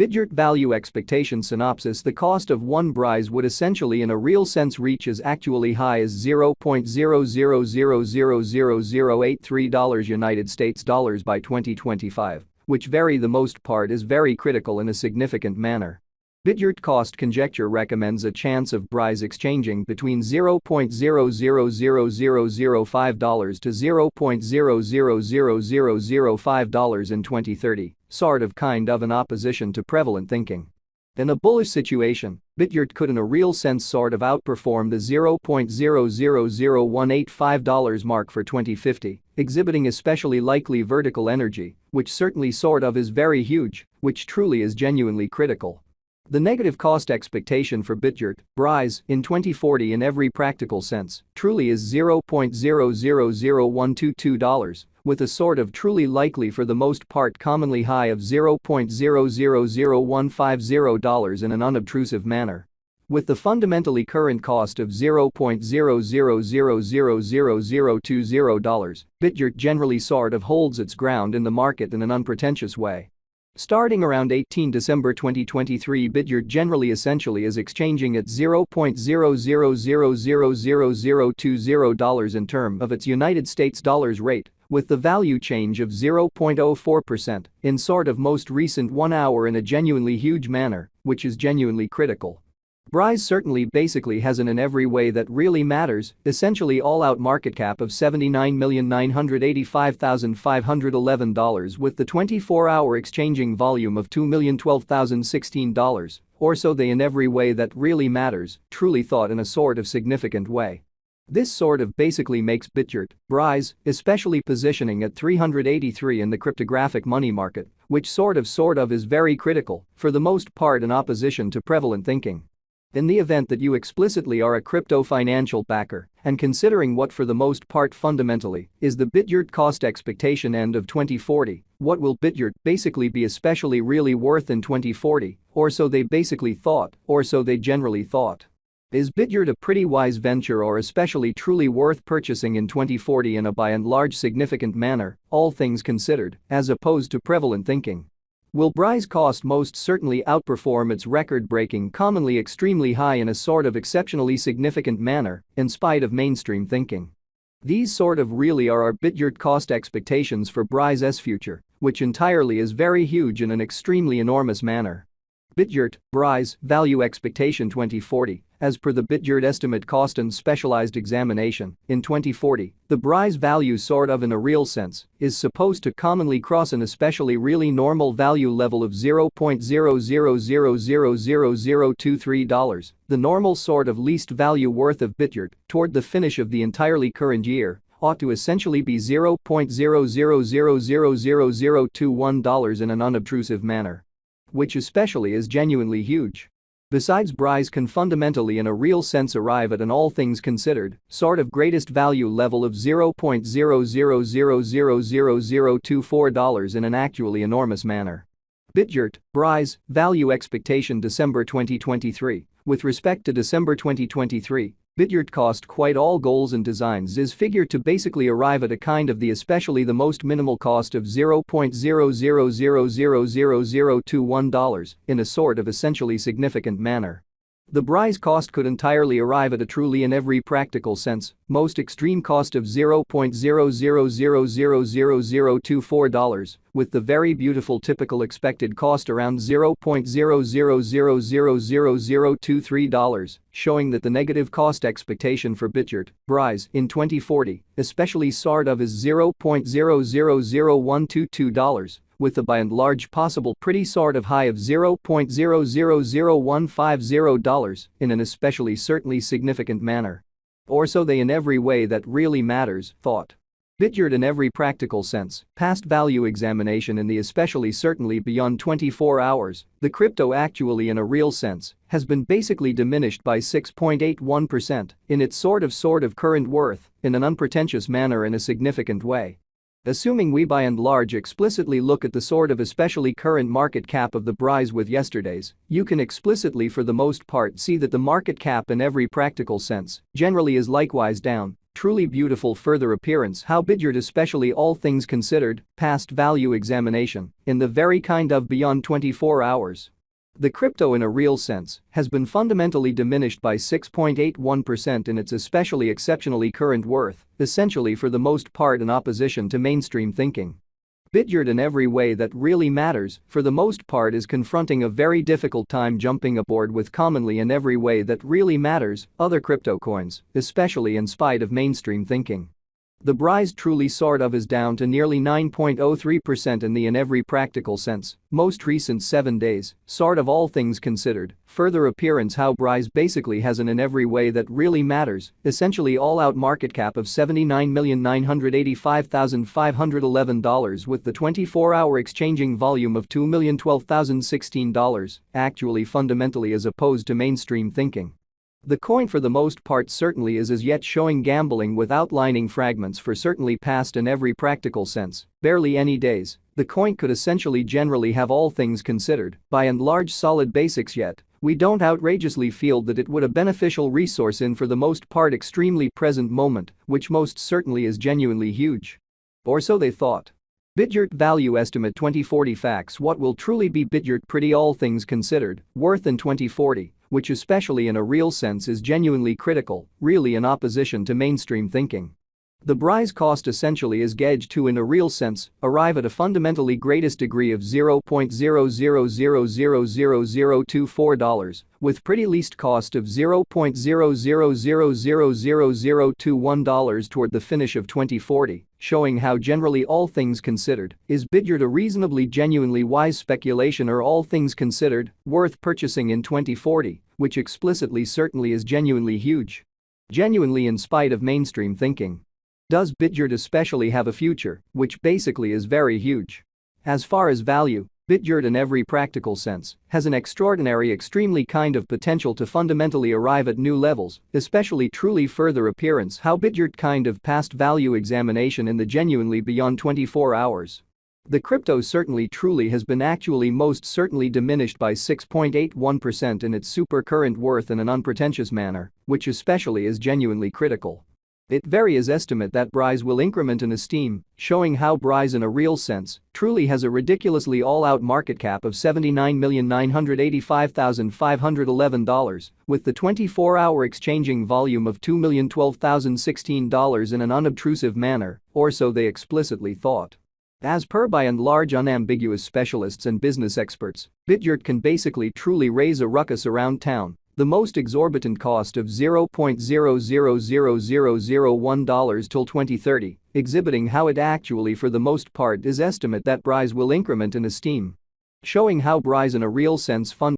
Bitgert value expectation synopsis. The cost of one Brise would essentially in a real sense reach as actually high as $0.00000083 United States dollars by 2025, which the most part is very critical in a significant manner. Bitgert cost conjecture recommends a chance of Brise exchanging between $0.000005 to $0.000005 in 2030, sort of kind of an opposition to prevalent thinking. In a bullish situation, Bitgert could in a real sense sort of outperform the $0.000185 mark for 2050, exhibiting especially likely vertical energy, which certainly sort of is very huge, which truly is genuinely critical. The negative cost expectation for Bitgert, Brise, in 2040 in every practical sense, truly is $0.000122, with a sort of truly likely for the most part commonly high of $0.000150 in an unobtrusive manner. With the fundamentally current cost of $0.00000020, Bitgert generally sort of holds its ground in the market in an unpretentious way. Starting around 18 December 2023, Bitgert generally essentially is exchanging at $0.00000020 in terms of its United States dollars rate, with the value change of 0.04% in sort of most recent 1 hour in a genuinely huge manner, which is genuinely critical. Brise certainly basically has in every way that really matters, essentially all-out market cap of $79,985,511 with the 24-hour exchanging volume of $2,012,016, or so they in every way that really matters, truly thought in a sort of significant way. This sort of basically makes Bitgert, Brise, especially positioning at 383 in the cryptographic money market, which sort of is very critical, for the most part in opposition to prevalent thinking. In the event that you explicitly are a crypto financial backer and considering what for the most part fundamentally is the Bitgert cost expectation end of 2040, what will Bitgert basically be especially really worth in 2040, or so they basically thought, or so they generally thought. Is Bitgert a pretty wise venture or especially truly worth purchasing in 2040 in a by and large significant manner, all things considered, as opposed to prevalent thinking? Will Brise cost most certainly outperform its record-breaking commonly extremely high in a sort of exceptionally significant manner, in spite of mainstream thinking? These sort of really are our Bitgert cost expectations for Brise's future, which entirely is very huge in an extremely enormous manner. Bitgert, Brise, value expectation 2040. As per the Bitgert estimate cost and specialized examination, in 2040, the Brise value sort of in a real sense is supposed to commonly cross an especially really normal value level of $0.00000023, the normal sort of least value worth of Bitgert, toward the finish of the entirely current year, ought to essentially be $0.00000021 in an unobtrusive manner. Which especially is genuinely huge. Besides, Brise can fundamentally in a real sense arrive at an all things considered sort of greatest value level of $0.00000024 in an actually enormous manner. Bitgert, Brise, value expectation December 2023. With respect to December 2023, Bitgert cost quite all goals and designs is figured to basically arrive at a kind of the especially the most minimal cost of $0.00000021 in a sort of essentially significant manner. The Brise cost could entirely arrive at a truly in every practical sense most extreme cost of $0.00000024, with the very beautiful typical expected cost around $0.00000023, showing that the negative cost expectation for Bitgert, Brise, in 2040, especially sort of is $0.000122, with a by and large possible pretty sort of high of $0.000150 in an especially certainly significant manner. Or so they in every way that really matters, thought. Bitgert in every practical sense, past value examination in the especially certainly beyond 24 hours, the crypto actually in a real sense has been basically diminished by 6.81% in its sort of current worth in an unpretentious manner in a significant way. Assuming we by and large explicitly look at the sort of especially current market cap of the Brise with yesterday's, you can explicitly for the most part see that the market cap in every practical sense generally is likewise down, truly beautiful further appearance how Bitgert especially all things considered, past value examination, in the very kind of beyond 24 hours. The crypto in a real sense has been fundamentally diminished by 6.81% in its especially exceptionally current worth, essentially for the most part in opposition to mainstream thinking. Bitgert in every way that really matters, for the most part is confronting a very difficult time jumping aboard with commonly in every way that really matters, other crypto coins, especially in spite of mainstream thinking. The Brise truly sort of is down to nearly 9.03% in every practical sense, most recent 7 days, sort of all things considered, further appearance how Brise basically has an in every way that really matters, essentially all-out market cap of $79,985,511 with the 24-hour exchanging volume of $2,012,016, actually fundamentally as opposed to mainstream thinking. The coin for the most part certainly is as yet showing gambling with outlining fragments for certainly past in every practical sense, barely any days. The coin could essentially generally have all things considered, by and large solid basics yet. We don't outrageously feel that it would a beneficial resource in for the most part extremely present moment, which most certainly is genuinely huge. Or so they thought. Bitgert value estimate 2040 facts what will truly be Bitgert pretty all things considered, worth in 2040, which especially in a real sense is genuinely critical, really in opposition to mainstream thinking. The Brise cost essentially is gauged to in a real sense, arrive at a fundamentally greatest degree of $0.00000024, with pretty least cost of $0.00000021 toward the finish of 2040, showing how generally all things considered, is Bitgert a reasonably genuinely wise speculation or all things considered, worth purchasing in 2040, which explicitly certainly is genuinely huge. Genuinely in spite of mainstream thinking. Does Bitgert especially have a future, which basically is very huge? As far as value, Bitgert in every practical sense has an extraordinary extremely kind of potential to fundamentally arrive at new levels, especially truly further appearance how Bitgert kind of past value examination in the genuinely beyond 24 hours. The crypto certainly truly has been actually most certainly diminished by 6.81% in its super current worth in an unpretentious manner, which especially is genuinely critical. It varies estimate that Brise will increment in esteem, showing how Brise in a real sense truly has a ridiculously all-out market cap of $79,985,511, with the 24-hour exchanging volume of $2,012,016 in an unobtrusive manner, or so they explicitly thought. As per by and large unambiguous specialists and business experts, Bitgert can basically truly raise a ruckus around town. The most exorbitant cost of $0.000001 till 2030, exhibiting how it actually for the most part is estimate that Brise will increment in esteem. Showing how Brise in a real sense